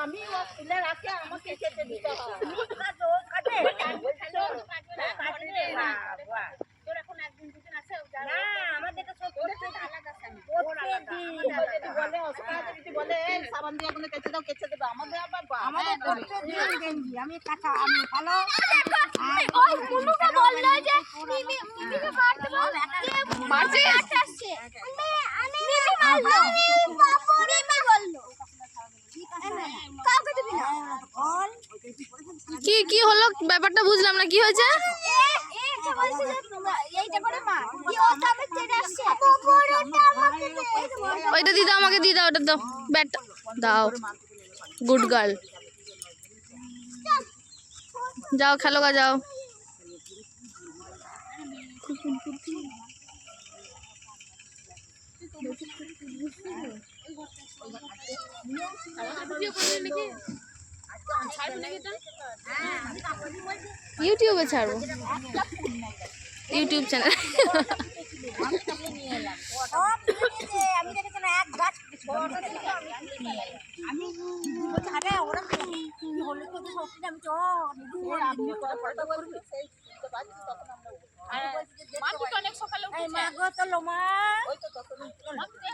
আমি তুলে রাখে আমাকে খেতে দিতে হয়। আমি কাঁচা আমি ভালো কি কি হলো ব্যাপারটা বুঝলাম না, কি হয়েছে? ওইটা দিয়ে দাও, আমাকে দিয়ে দাও, ওটা দাও, ব্যাট দাও। গুড গার্ল, যাও খেলো গা, যাও। ইউটিউবে ছাড়বো, ইউটিউব চ্যানেল। আজকে